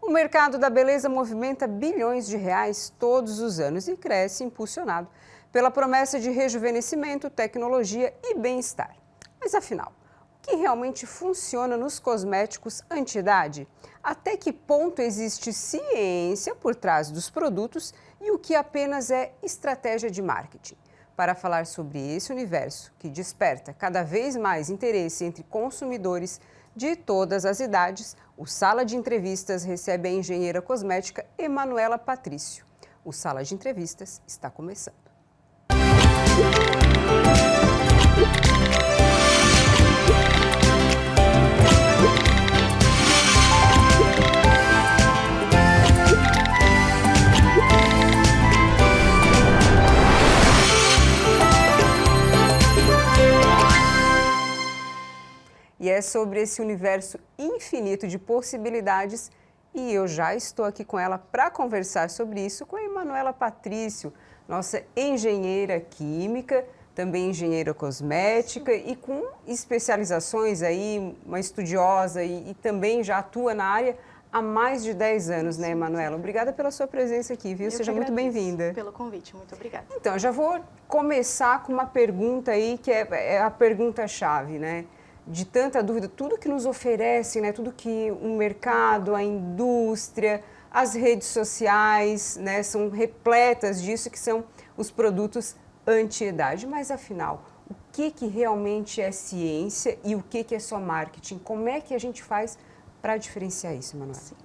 O mercado da beleza movimenta bilhões de reais todos os anos e cresce impulsionado pela promessa de rejuvenescimento, tecnologia e bem-estar. Mas afinal, o que realmente funciona nos cosméticos anti-idade? Até que ponto existe ciência por trás dos produtos e o que apenas é estratégia de marketing? Para falar sobre esse universo que desperta cada vez mais interesse entre consumidores de todas as idades, o Sala de Entrevistas recebe a engenheira cosmética Emanuela Patrício. O Sala de Entrevistas está começando. E é sobre esse universo infinito de possibilidades e eu já estou aqui com ela para conversar sobre isso com a Emanuela Patrício, nossa engenheira química, também engenheira cosmética e com especializações aí, uma estudiosa e também já atua na área há mais de 10 anos, né, Emanuela? Obrigada pela sua presença aqui, viu? Seja muito bem-vinda. Pelo convite, muito obrigada. Então, eu já vou começar com uma pergunta aí que é a pergunta-chave, né? De tanta dúvida, tudo que nos oferecem, né, tudo que o mercado, a indústria, as redes sociais, né, são repletas disso, que são os produtos anti-idade. Mas, afinal, o que realmente é ciência e o que é só marketing? Como é que a gente faz para diferenciar isso, Manuela? Sim.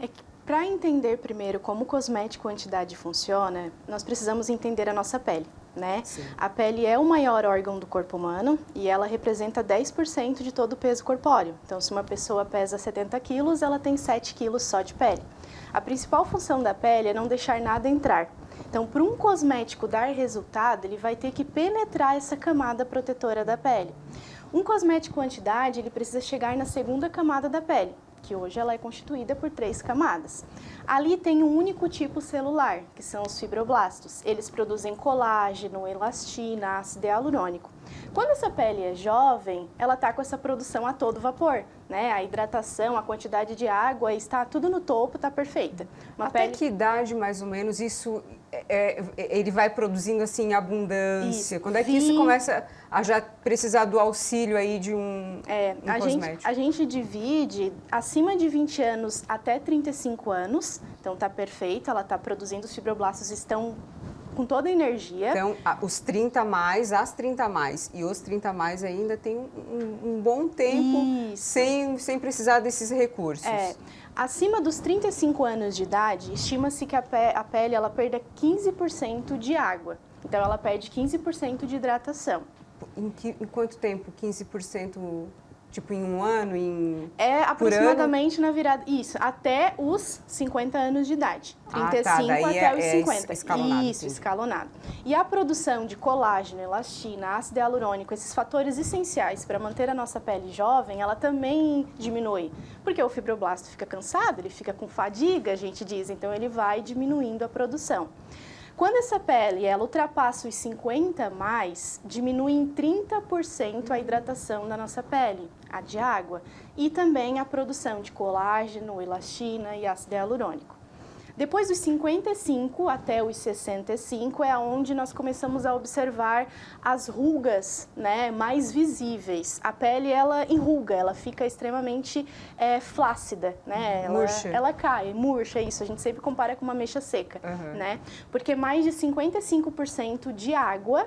É que para entender primeiro como o cosmético anti-idade funciona, nós precisamos entender a nossa pele. Né? A pele é o maior órgão do corpo humano e ela representa 10% de todo o peso corpóreo. Então, se uma pessoa pesa 70 quilos, ela tem 7 quilos só de pele. A principal função da pele é não deixar nada entrar. Então, para um cosmético dar resultado, ele vai ter que penetrar essa camada protetora da pele. Um cosmético anti-idade, ele precisa chegar na segunda camada da pele, que hoje ela é constituída por 3 camadas. Ali tem um único tipo celular, que são os fibroblastos. Eles produzem colágeno, elastina, ácido hialurônico. Quando essa pele é jovem, ela está com essa produção a todo vapor, né? A hidratação, a quantidade de água, está tudo no topo, está perfeita. Até que idade, mais ou menos, isso ele vai produzindo assim abundância? Quando é que isso começa a já precisar do auxílio aí de um cosmético? A gente divide acima de 20 anos até 35 anos, então está perfeita, ela está produzindo, os fibroblastos estão com toda a energia. Então, os 30 mais, as 30 mais e os 30 mais ainda tem um bom tempo sem precisar desses recursos. Acima dos 35 anos de idade, estima-se que a pele ela perda 15% de água. Então, ela perde 15% de hidratação. Em quanto tempo? 15%? Tipo, em um ano? Aproximadamente na virada... Isso, até os 50 anos de idade. 35 até os 50. Escalonado. Isso, escalonado. E a produção de colágeno, elastina, ácido hialurônico, esses fatores essenciais para manter a nossa pele jovem, ela também diminui. Porque o fibroblasto fica cansado, ele fica com fadiga, a gente diz, então ele vai diminuindo a produção. Quando essa pele ela ultrapassa os 50 mais, diminui em 30% a hidratação da nossa pele, a de água, e também a produção de colágeno, elastina e ácido hialurônico. Depois dos 55 até os 65 é onde nós começamos a observar as rugas, né, mais visíveis. A pele ela enruga, ela fica extremamente flácida, né? Ela cai, murcha, isso. A gente sempre compara com uma ameixa seca, né? Porque mais de 55% de água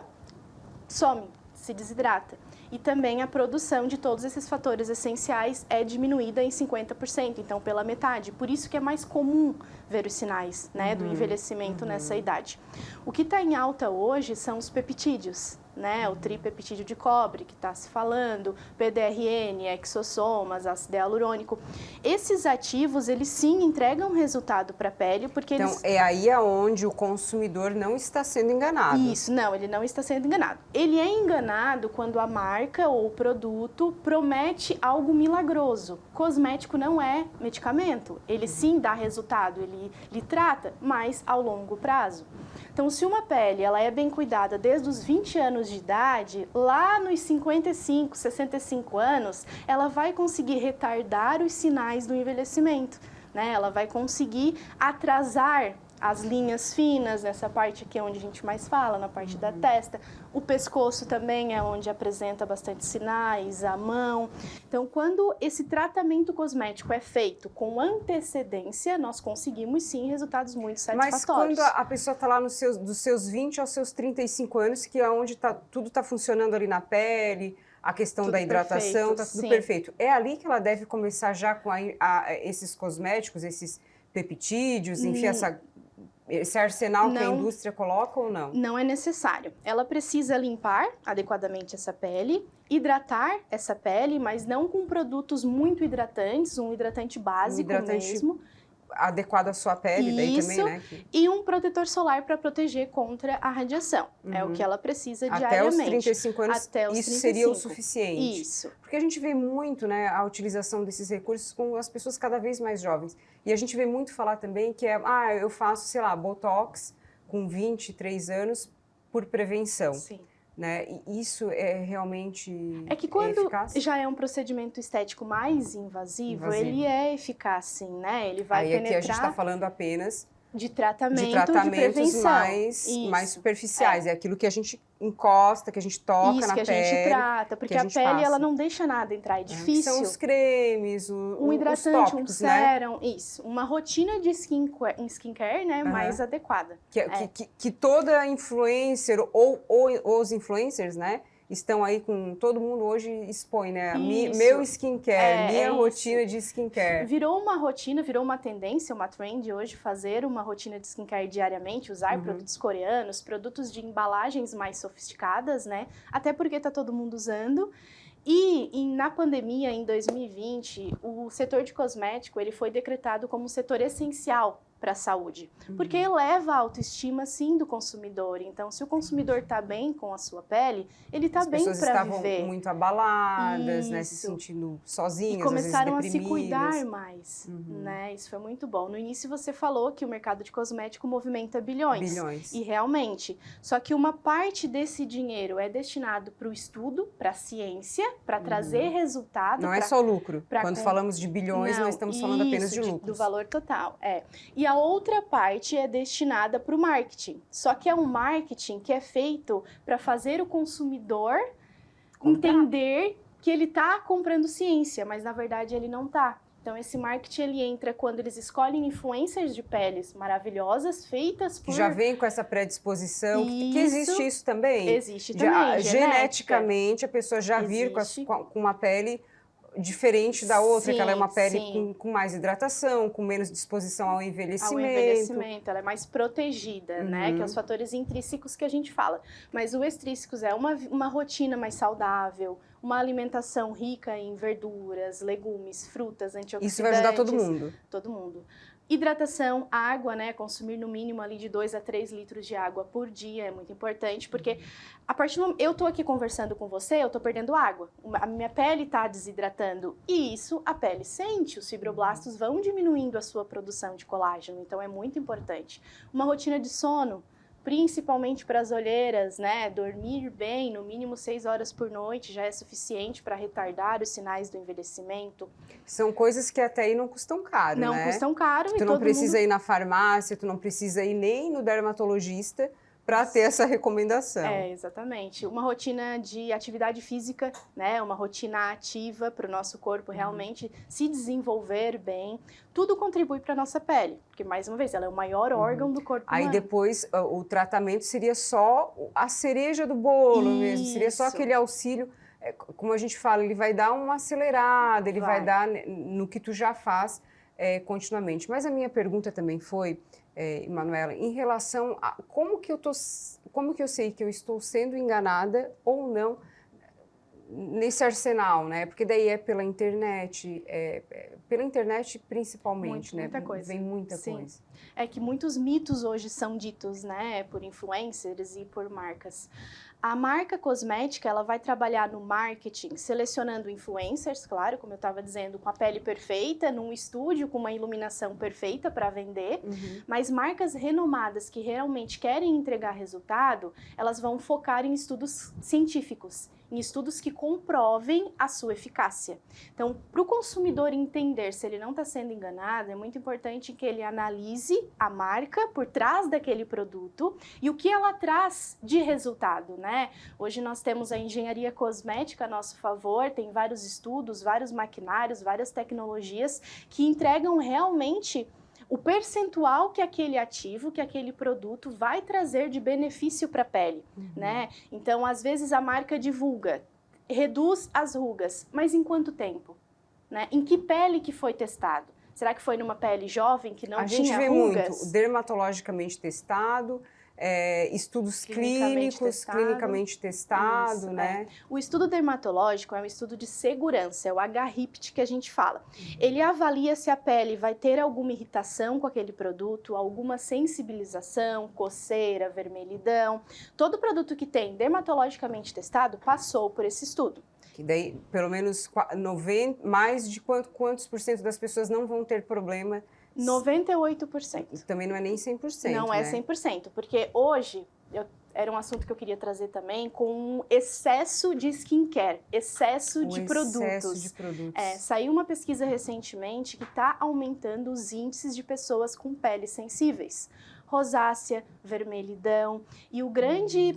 some, se desidrata. E também a produção de todos esses fatores essenciais é diminuída em 50%, então pela metade. Por isso que é mais comum ver os sinais, né, do envelhecimento nessa idade. O que está em alta hoje são os peptídeos, né, o tripeptídeo de cobre, que está se falando, PDRN, exossomas, ácido hialurônico. Esses ativos, eles sim entregam resultado para a pele, porque então, eles... é aí aonde o consumidor não está sendo enganado. Isso, não, ele não está sendo enganado. Ele é enganado quando a marca ou o produto promete algo milagroso. Cosmético não é medicamento, ele sim dá resultado, ele trata, mas ao longo prazo. Então, se uma pele ela é bem cuidada desde os 20 anos de idade, lá nos 55, 65 anos, ela vai conseguir retardar os sinais do envelhecimento. né? Ela vai conseguir atrasar as linhas finas, nessa parte aqui onde a gente mais fala, na parte da testa. O pescoço também é onde apresenta bastante sinais, a mão. Então, quando esse tratamento cosmético é feito com antecedência, nós conseguimos sim resultados muito satisfatórios. Mas quando a pessoa está lá dos seus 20 aos seus 35 anos, que é onde tudo está funcionando ali na pele, a questão Tudo da hidratação, está tudo sim. perfeito. É ali que ela deve começar já com esses cosméticos, esses peptídeos, enfim, esse arsenal que a indústria coloca ou não? Não é necessário. Ela precisa limpar adequadamente essa pele, hidratar essa pele, mas não com produtos muito hidratantes, um hidratante básico mesmo. Adequado à sua pele, daí também, né? E um protetor solar para proteger contra a radiação. É o que ela precisa diariamente. Até os 35 anos, isso seria o suficiente. Isso. Porque a gente vê muito, né, a utilização desses recursos com as pessoas cada vez mais jovens. E a gente vê muito falar também que eu faço, sei lá, Botox com 23 anos por prevenção. Sim. Né? E isso é realmente É que quando eficaz? já é um procedimento estético mais invasivo, ele é eficaz, sim, né? Ele vai penetrar... Aqui a gente está falando apenas de tratamentos de prevenção. mais superficiais. É aquilo que a gente encosta, que a gente toca na pele. Isso, que a gente trata, porque a pele ela não deixa nada entrar, é difícil. São os cremes, um hidratante, os tópicos, um sérum, isso. Uma rotina de skincare, né, mais adequada. Que toda influencer ou os influencers, né, estão aí com... Todo mundo hoje expõe, né? Meu skincare, minha rotina de skincare. Virou uma rotina, virou uma tendência, uma trend hoje fazer uma rotina de skincare diariamente, usar produtos coreanos, produtos de embalagens mais sofisticadas, né? Até porque tá todo mundo usando. E na pandemia, em 2020, o setor de cosmético ele foi decretado como um setor essencial para a saúde, porque eleva a autoestima, sim, do consumidor. Então, se o consumidor está bem com a sua pele, ele está bem para viver. As pessoas estavam muito abaladas, né, se sentindo sozinhas, e começaram às vezes a se cuidar mais, né? Isso foi muito bom. No início você falou que o mercado de cosmético movimenta bilhões. E realmente, só que uma parte desse dinheiro é destinado para o estudo, para a ciência, para trazer resultado. Não é só lucro. Quando falamos de bilhões, nós estamos falando apenas de lucros. Do valor total, E a outra parte é destinada para o marketing. Só que é um marketing que é feito para fazer o consumidor entender que ele está comprando ciência, mas na verdade ele não está. Então esse marketing ele entra quando eles escolhem influencers de peles maravilhosas, feitas por... Já vem com essa predisposição, que existe isso também? Existe também, geneticamente a pessoa já vir com uma pele diferente da outra, que ela é uma pele com mais hidratação, com menos disposição ao envelhecimento. Ela é mais protegida, né? Que é os fatores intrínsecos que a gente fala. Mas o extrínsecos é uma rotina mais saudável, uma alimentação rica em verduras, legumes, frutas, antioxidantes. Isso vai ajudar todo mundo? Todo mundo. Hidratação, água, né? Consumir no mínimo ali de 2 a 3 litros de água por dia é muito importante, porque a partir do momento eu tô aqui conversando com você, eu tô perdendo água. A minha pele tá desidratando e isso a pele sente. Os fibroblastos vão diminuindo a sua produção de colágeno, então é muito importante. Uma rotina de sono, principalmente para as olheiras, né? Dormir bem, no mínimo 6 horas por noite, já é suficiente para retardar os sinais do envelhecimento. São coisas que até aí não custam caro, não né? Não custam caro. Tu não precisa ir na farmácia, tu não precisa ir nem no dermatologista para ter essa recomendação. Exatamente. Uma rotina de atividade física, né? Uma rotina ativa para o nosso corpo realmente se desenvolver bem. Tudo contribui para a nossa pele, porque, mais uma vez, ela é o maior órgão do corpo humano. Aí depois o tratamento seria só a cereja do bolo mesmo, seria só aquele auxílio, como a gente fala, ele vai dar uma acelerada, ele vai dar no que tu já faz continuamente. Mas a minha pergunta também foi, Emanuela, em relação a como que eu sei que eu estou sendo enganada ou não nesse arsenal, né? Porque daí é pela internet principalmente, né? Muita coisa. Vem muita coisa. É que muitos mitos hoje são ditos, né, por influencers e por marcas. A marca cosmética, ela vai trabalhar no marketing, selecionando influencers, claro, como eu estava dizendo, com a pele perfeita, num estúdio com uma iluminação perfeita para vender, mas marcas renomadas que realmente querem entregar resultado, elas vão focar em estudos científicos. em estudos que comprovem a sua eficácia. Então, para o consumidor entender se ele não está sendo enganado, é muito importante que ele analise a marca por trás daquele produto e o que ela traz de resultado, né? Hoje nós temos a engenharia cosmética a nosso favor, tem vários estudos, vários maquinários, várias tecnologias que entregam realmente o percentual que aquele ativo, que aquele produto vai trazer de benefício para a pele, né? Então, às vezes a marca divulga, reduz as rugas, mas em quanto tempo? Né? Em que pele que foi testado? Será que foi numa pele jovem que não tinha rugas? A gente vê muito dermatologicamente testado, estudos clinicamente testado, Isso, né? O estudo dermatológico é um estudo de segurança, é o HRIPT que a gente fala. Ele avalia se a pele vai ter alguma irritação com aquele produto, alguma sensibilização, coceira, vermelhidão. Todo produto que tem dermatologicamente testado passou por esse estudo. Que daí, pelo menos 90, mais de quantos por cento das pessoas não vão ter problema? 98%. Também não é nem 100%, Não é 100%, porque hoje, era um assunto que eu queria trazer também, com excesso de skincare, excesso de produtos. Saiu uma pesquisa recentemente que está aumentando os índices de pessoas com peles sensíveis. Rosácea, vermelhidão, e o grande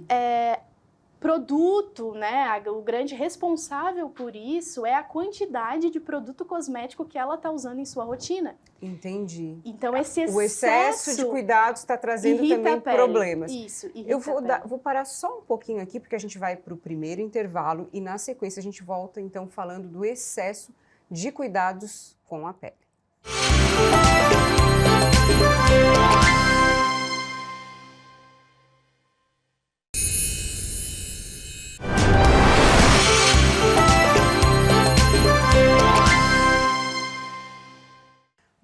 produto, né, o grande responsável por isso é a quantidade de produto cosmético que ela está usando em sua rotina. Entendi. Então, o excesso de cuidados está trazendo também problemas. Isso, eu vou parar só um pouquinho aqui, porque a gente vai para o primeiro intervalo e na sequência a gente volta então falando do excesso de cuidados com a pele.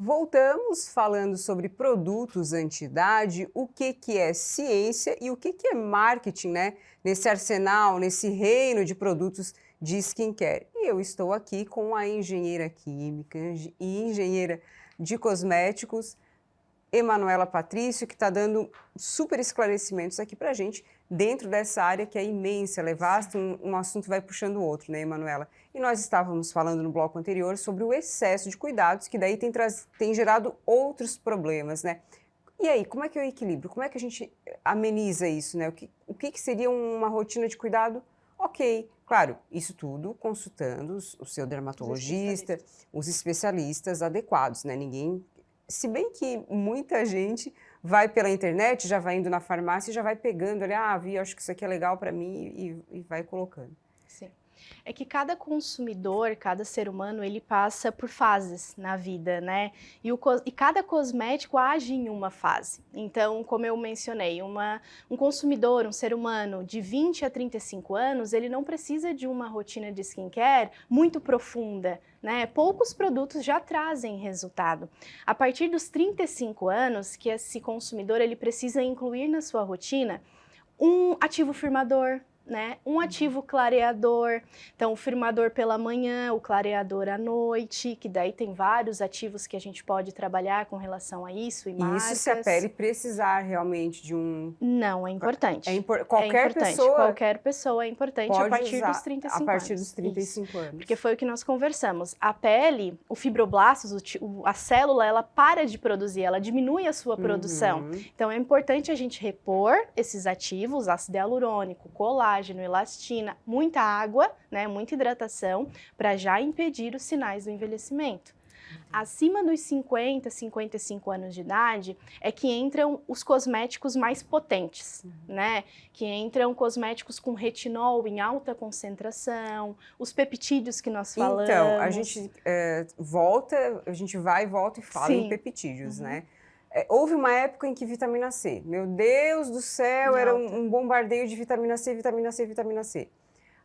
Voltamos falando sobre produtos anti-idade, o que é ciência e o que é marketing, né? Nesse arsenal, nesse reino de produtos de skincare. E eu estou aqui com a engenheira química e engenheira de cosméticos, Emanuela Patrício, que está dando super esclarecimentos aqui para a gente dentro dessa área que é imensa, ela é vasta, um assunto vai puxando o outro, né, Emanuela? E nós estávamos falando no bloco anterior sobre o excesso de cuidados, que daí tem gerado outros problemas, né? E aí, como é que é o equilíbrio? Como é que a gente ameniza isso, né? O que seria uma rotina de cuidado? Ok, claro, isso tudo consultando o seu dermatologista, os especialistas adequados, né? Ninguém... Se bem que muita gente vai pela internet, já vai indo na farmácia e já vai pegando ali, acho que isso aqui é legal para mim e vai colocando. Sim. É que cada consumidor, cada ser humano, ele passa por fases na vida, né? E cada cosmético age em uma fase. Então, como eu mencionei, um consumidor, um ser humano de 20 a 35 anos, ele não precisa de uma rotina de skincare muito profunda, né? Poucos produtos já trazem resultado. A partir dos 35 anos, que esse consumidor ele precisa incluir na sua rotina um ativo firmador, né? Um ativo clareador, então o firmador pela manhã, o clareador à noite, que daí tem vários ativos que a gente pode trabalhar com relação a isso e marcas. Isso se a pele precisar realmente de um... Não, é importante. Qualquer pessoa é importante a partir dos 35 anos. A partir dos 35 anos. Porque foi o que nós conversamos. A pele, o fibroblastos, a célula, ela para de produzir, ela diminui a sua produção. Então é importante a gente repor esses ativos, ácido hialurônico, colágeno, elastina, muita água, né, muita hidratação, para já impedir os sinais do envelhecimento. Acima dos 50, 55 anos de idade é que entram os cosméticos mais potentes, né? Que entram cosméticos com retinol em alta concentração, os peptídeos que nós falamos. Então, a gente a gente vai e volta e fala em peptídeos, né? Houve uma época em que vitamina C, meu Deus do céu, era um bombardeio de vitamina C, vitamina C, vitamina C.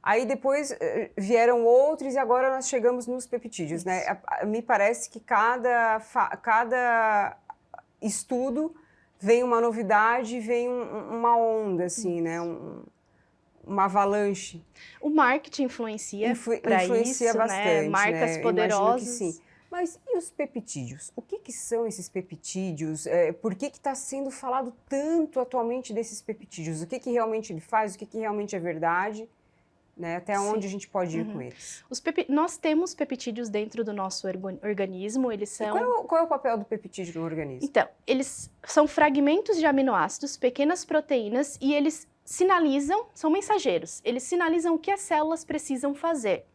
Aí depois vieram outros e agora nós chegamos nos peptídeos, né? Me parece que cada estudo vem uma novidade, vem uma onda, assim, né? Uma avalanche. O marketing influencia para isso, bastante, né? Marcas poderosas. Imagino que sim. Mas e os peptídeos? O que são esses peptídeos? Por que está sendo falado tanto atualmente desses peptídeos? O que realmente ele faz? O que realmente é verdade? né? Até onde a gente pode ir com eles? Nós temos peptídeos dentro do nosso organismo, eles são... E qual é o papel do peptídeo no organismo? Então, eles são fragmentos de aminoácidos, pequenas proteínas, e eles sinalizam, são mensageiros, eles sinalizam o que as células precisam fazer.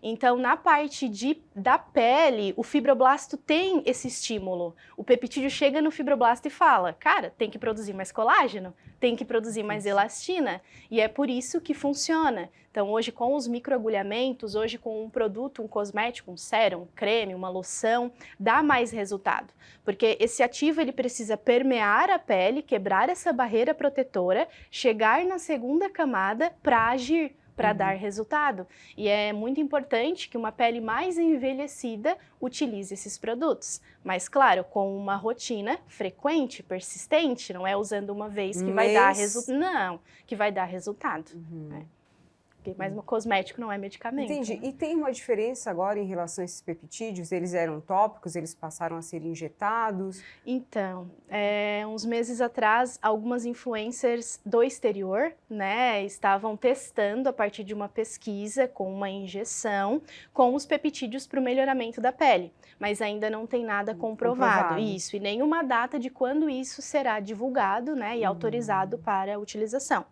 Então, na parte da pele, o fibroblasto tem esse estímulo. O peptídeo chega no fibroblasto e fala, cara, tem que produzir mais colágeno, tem que produzir mais elastina, e é por isso que funciona. Então, hoje, com os microagulhamentos, hoje com um produto, um cosmético, um sérum, um creme, uma loção, dá mais resultado. Porque esse ativo, ele precisa permear a pele, quebrar essa barreira protetora, chegar na segunda camada para agir, para dar resultado. E é muito importante que uma pele mais envelhecida utilize esses produtos. Mas, claro, com uma rotina frequente, persistente, não é usando uma vez que vai dar resultado. Não, que vai dar resultado. Mas o cosmético não é medicamento. Entendi. Né? E tem uma diferença agora em relação a esses peptídeos? Eles eram tópicos, eles passaram a ser injetados? Então, uns meses atrás, algumas influencers do exterior, né, estavam testando a partir de uma pesquisa com uma injeção com os peptídeos para o melhoramento da pele. Mas ainda não tem nada comprovado. Isso, e nenhuma data de quando isso será divulgado, né, e autorizado para a utilização.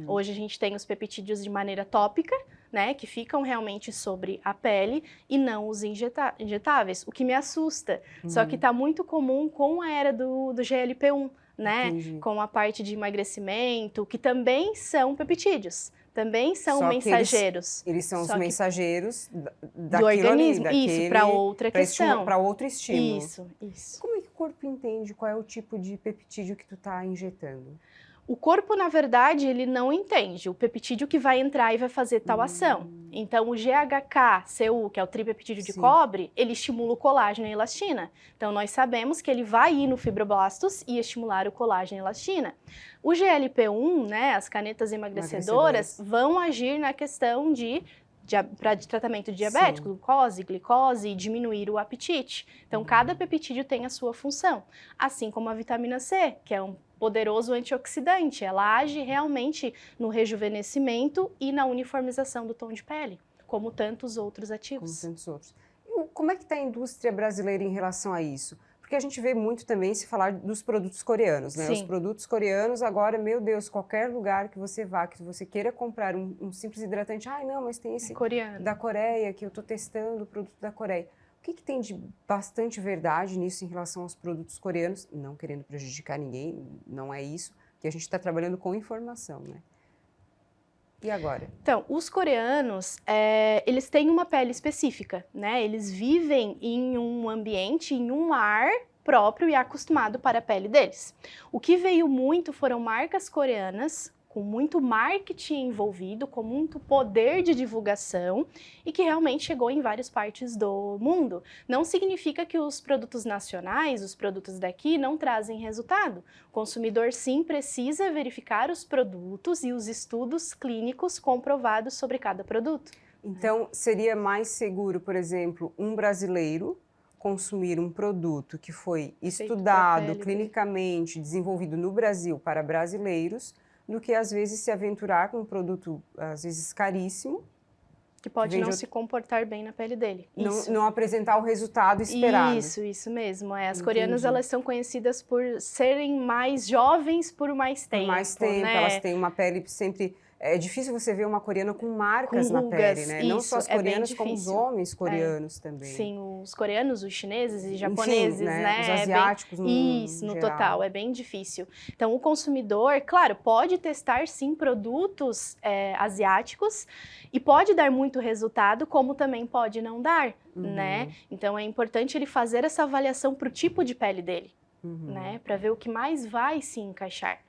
Hoje a gente tem os peptídeos de maneira tópica, né, que ficam realmente sobre a pele e não os injetáveis, o que me assusta. Só que está muito comum com a era do GLP-1, né, com a parte de emagrecimento, que também são peptídeos, também são mensageiros. Eles são os mensageiros do organismo, isso, para outra questão. Para outro estímulo. Isso. Como é que o corpo entende qual é o tipo de peptídeo que tu está injetando? O corpo, na verdade, ele não entende o peptídeo que vai entrar e vai fazer tal ação. Então, o GHK-Cu, que é o tripeptídeo de cobre, ele estimula o colágeno e a elastina. Então, nós sabemos que ele vai ir no fibroblastos e estimular o colágeno e a elastina. O GLP-1, né, as canetas emagrecedoras, vão agir na questão de tratamento de diabetes, glucose, glicose, e diminuir o apetite. Então, cada peptídeo tem a sua função. Assim como a vitamina C, que é um poderoso antioxidante. Ela age realmente no rejuvenescimento e na uniformização do tom de pele, como tantos outros ativos. E como é que está a indústria brasileira em relação a isso? Porque a gente vê muito também se falar dos produtos coreanos, né? Os produtos coreanos agora, meu Deus, qualquer lugar que você vá, que você queira comprar um simples hidratante, não, mas tem esse da Coreia, que eu estou testando o produto da Coreia. O que tem de bastante verdade nisso em relação aos produtos coreanos? Não querendo prejudicar ninguém, não é isso, que a gente está trabalhando com informação, né? E agora? Então, os coreanos, eles têm uma pele específica, né? Eles vivem em um ambiente, em um ar próprio e acostumado para a pele deles. O que veio muito foram marcas coreanas, com muito marketing envolvido, com muito poder de divulgação e que realmente chegou em várias partes do mundo. Não significa que os produtos nacionais, os produtos daqui, não trazem resultado. O consumidor, sim, precisa verificar os produtos e os estudos clínicos comprovados sobre cada produto. Então, seria mais seguro, por exemplo, um brasileiro consumir um produto que foi estudado clinicamente, desenvolvido no Brasil para brasileiros, do que, às vezes, se aventurar com um produto, às vezes, caríssimo. Que pode não se comportar bem na pele dele. Não apresentar o resultado esperado. Isso mesmo. As coreanas, elas são conhecidas por serem mais jovens por mais tempo. Né? Elas têm uma pele sempre... É difícil você ver uma coreana com marcas na pele, né? Não só as coreanas, como os homens coreanos também. Sim, os coreanos, os chineses e japoneses, né? Os asiáticos no total, é bem difícil. Então, o consumidor, claro, pode testar, sim, produtos asiáticos e pode dar muito resultado, como também pode não dar, né? Então, é importante ele fazer essa avaliação para o tipo de pele dele, né? Para ver o que mais vai se encaixar.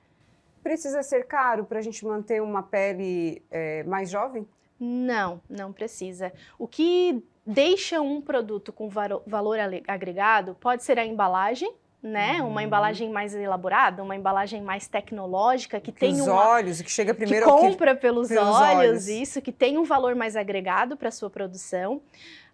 Precisa ser caro para a gente manter uma pele mais jovem? Não, não precisa. O que deixa um produto com valor agregado pode ser a embalagem, né? Uma embalagem mais elaborada, uma embalagem mais tecnológica, que tem os olhos, que chega primeiro que compra pelos olhos, isso, que tem um valor mais agregado para a sua produção.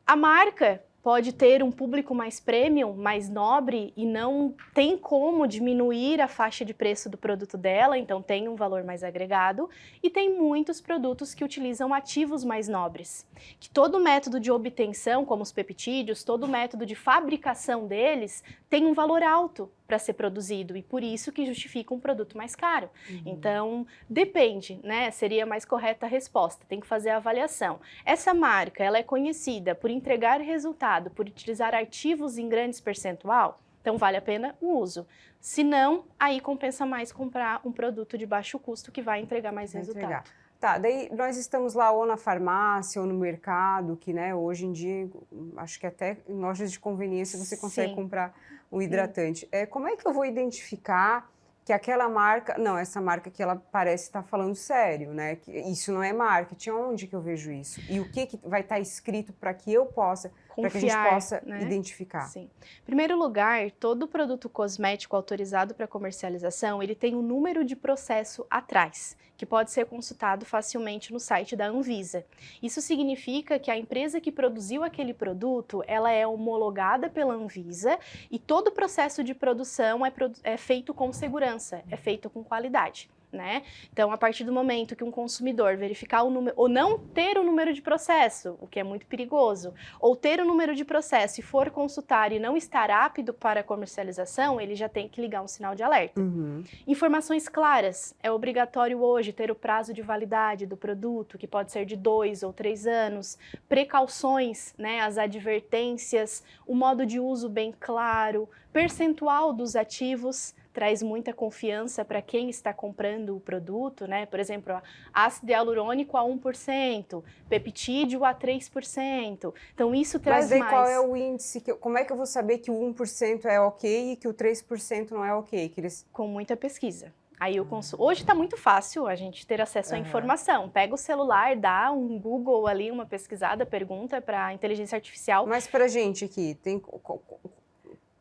A marca pode ter um público mais premium, mais nobre, e não tem como diminuir a faixa de preço do produto dela, então tem um valor mais agregado. E tem muitos produtos que utilizam ativos mais nobres, que todo método de obtenção, como os peptídeos, todo método de fabricação deles, tem um valor alto para ser produzido, e por isso que justifica um produto mais caro. Então, depende, né? Seria mais correta a resposta, tem que fazer a avaliação. Essa marca, ela é conhecida por entregar resultado, por utilizar ativos em grandes percentual, então vale a pena o uso. Se não, aí compensa mais comprar um produto de baixo custo que vai entregar mais resultado. Tá, daí nós estamos lá ou na farmácia ou no mercado, que né, hoje em dia, acho que até em lojas de conveniência você consegue comprar um hidratante. Como é que eu vou identificar que aquela marca, não, essa marca que ela parece estar falando sério, né? Que isso não é marketing, onde que eu vejo isso? E o que vai estar escrito para que eu possa, para que a gente possa identificar? Sim. Em primeiro lugar, todo produto cosmético autorizado para comercialização, ele tem um número de processo atrás, que pode ser consultado facilmente no site da Anvisa. Isso significa que a empresa que produziu aquele produto, ela é homologada pela Anvisa e todo o processo de produção é feito com segurança, é feito com qualidade. Né? Então, a partir do momento que um consumidor verificar o número, ou não ter o número de processo, o que é muito perigoso, ou ter o número de processo e for consultar e não estar apto para comercialização, ele já tem que ligar um sinal de alerta. Informações claras, é obrigatório hoje ter o prazo de validade do produto, que pode ser de 2 ou 3 anos, precauções, né, as advertências, o modo de uso bem claro, percentual dos ativos, traz muita confiança para quem está comprando o produto, né? Por exemplo, ácido hialurônico a 1%, peptídeo a 3%. Então, isso traz mais... Mas daí qual é o índice? Como é que eu vou saber que o 1% é ok e que o 3% não é ok? Com muita pesquisa. Aí hoje está muito fácil a gente ter acesso à informação. Pega o celular, dá um Google ali, uma pesquisada, pergunta para a inteligência artificial. Mas para a gente aqui, tem...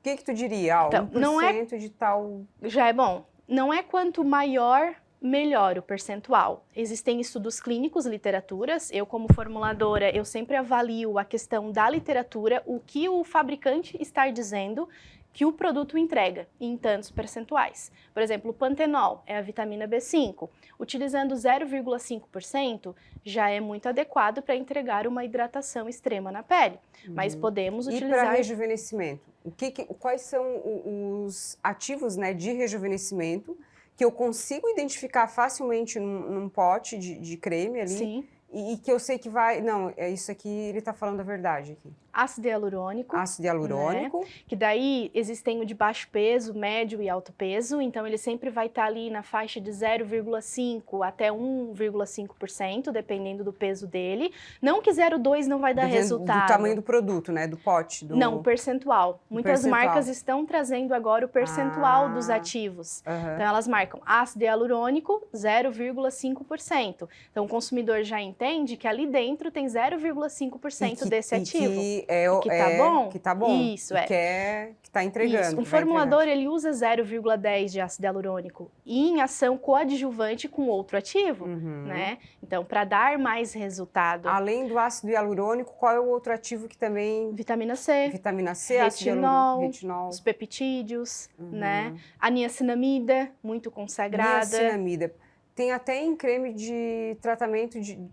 O que tu diria? Então, 1% não é, de tal... Já é bom. Não é quanto maior, melhor o percentual. Existem estudos clínicos, literaturas. Eu, como formuladora, eu sempre avalio a questão da literatura, o que o fabricante está dizendo que o produto entrega em tantos percentuais. Por exemplo, o pantenol é a vitamina B5. Utilizando 0,5% já é muito adequado para entregar uma hidratação extrema na pele. Mas podemos utilizar... E para rejuvenescimento? Quais são os ativos, né, de rejuvenescimento que eu consigo identificar facilmente num pote de creme ali? Sim. E que eu sei que vai... Não, é isso aqui, ele está falando a verdade aqui. Ácido hialurônico. Ácido hialurônico. Né? Que daí existem o de baixo peso, médio e alto peso, então ele sempre vai estar ali na faixa de 0,5% até 1,5%, dependendo do peso dele. Não que 0,2% não vai dar resultado. Do tamanho do produto, né? Do pote. Não, o percentual. Muitas marcas estão trazendo agora o percentual dos ativos. Então elas marcam ácido hialurônico, 0,5%. Então o consumidor já entende que ali dentro tem 0,5% desse ativo. Que tá bom. Isso, que tá entregando. Isso. Um formulador, ele usa 0,10 de ácido hialurônico em ação coadjuvante com outro ativo, né? Então, para dar mais resultado. Além do ácido hialurônico, qual é o outro ativo que também... Vitamina C. Vitamina C, retinol, os peptídeos, né? A niacinamida, muito consagrada. Niacinamida. Tem até em creme de tratamento de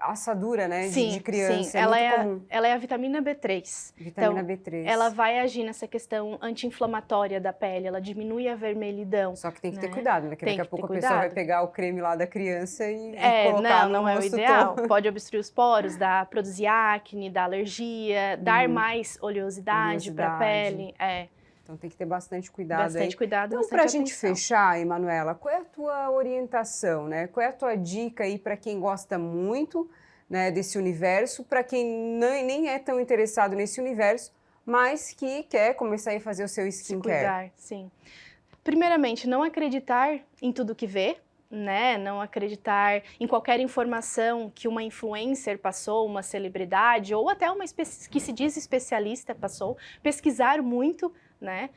assadura, né? Sim, de criança. Sim. Ela é a vitamina B3. Vitamina então, B3. Ela vai agir nessa questão anti-inflamatória da pele, ela diminui a vermelhidão. Só que tem que ter cuidado, né? Porque daqui a pouco a pessoa vai pegar o creme lá da criança e colocar no rosto. Não é o ideal. Pode obstruir os poros, produzir acne, dar alergia, dar mais oleosidade para a pele. Então tem que ter bastante cuidado. Bastante cuidado, então, para a gente fechar, Emanuela, qual é a tua orientação, né? Qual é a tua dica aí para quem gosta muito, né, desse universo, para quem nem é tão interessado nesse universo, mas que quer começar a fazer o seu skincare? Cuidar, sim. Primeiramente, não acreditar em tudo que vê, né? Não acreditar em qualquer informação que uma influencer passou, uma celebridade, ou até uma que se diz especialista passou. Pesquisar muito, né?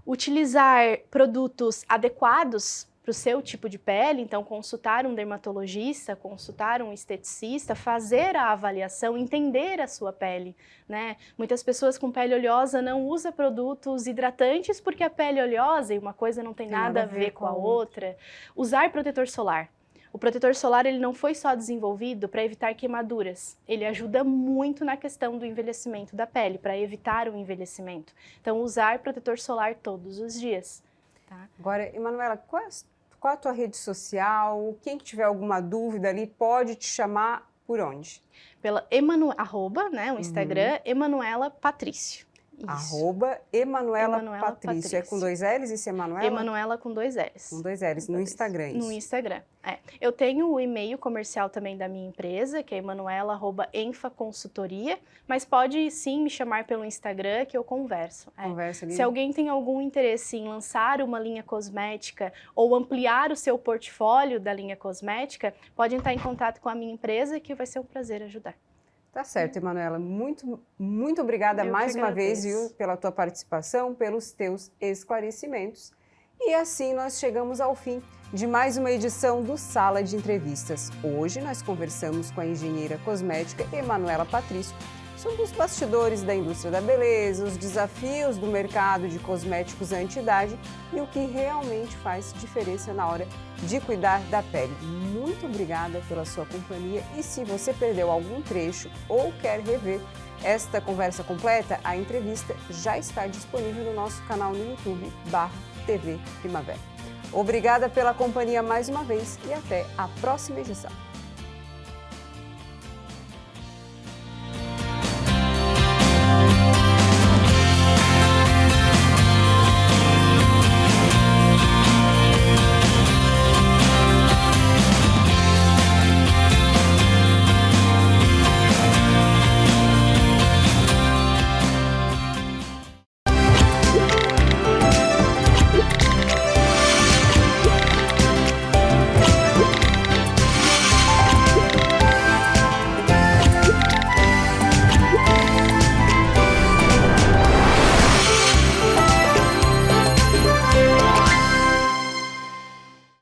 Utilizar produtos adequados para o seu tipo de pele, então consultar um dermatologista, consultar um esteticista, fazer a avaliação, entender a sua pele, né? Muitas pessoas com pele oleosa não usam produtos hidratantes porque a pele oleosa e uma coisa não tem nada a ver com a outra. Usar protetor solar. O protetor solar ele não foi só desenvolvido para evitar queimaduras, ele ajuda muito na questão do envelhecimento da pele, para evitar o envelhecimento. Então, usar protetor solar todos os dias. Tá? Agora, Emanuela, qual a tua rede social? Quem que tiver alguma dúvida ali pode te chamar por onde? Pela arroba, né, o Instagram, Emanuela Patrício. Isso. Arroba Emanuela Patrício. É com 2 L's esse Emanuela? Emanuela com 2 L's. Com 2 L's, no Instagram, isso? No Instagram, é. Eu tenho o e-mail comercial também da minha empresa, que é emanuela@enfaconsultoria, mas pode sim me chamar pelo Instagram que eu converso. Conversa ali. Se alguém tem algum interesse em lançar uma linha cosmética ou ampliar o seu portfólio da linha cosmética, pode entrar em contato com a minha empresa que vai ser um prazer ajudar. Tá certo, Emanuela. Muito obrigada mais uma vez, viu, pela tua participação, pelos teus esclarecimentos. E assim nós chegamos ao fim de mais uma edição do Sala de Entrevistas. Hoje nós conversamos com a engenheira cosmética Emanuela Patrício sobre os bastidores da indústria da beleza, os desafios do mercado de cosméticos anti-idade e o que realmente faz diferença na hora de cuidar da pele. Muito obrigada pela sua companhia e se você perdeu algum trecho ou quer rever esta conversa completa, a entrevista já está disponível no nosso canal no YouTube /TV Primavera. Obrigada pela companhia mais uma vez e até a próxima edição.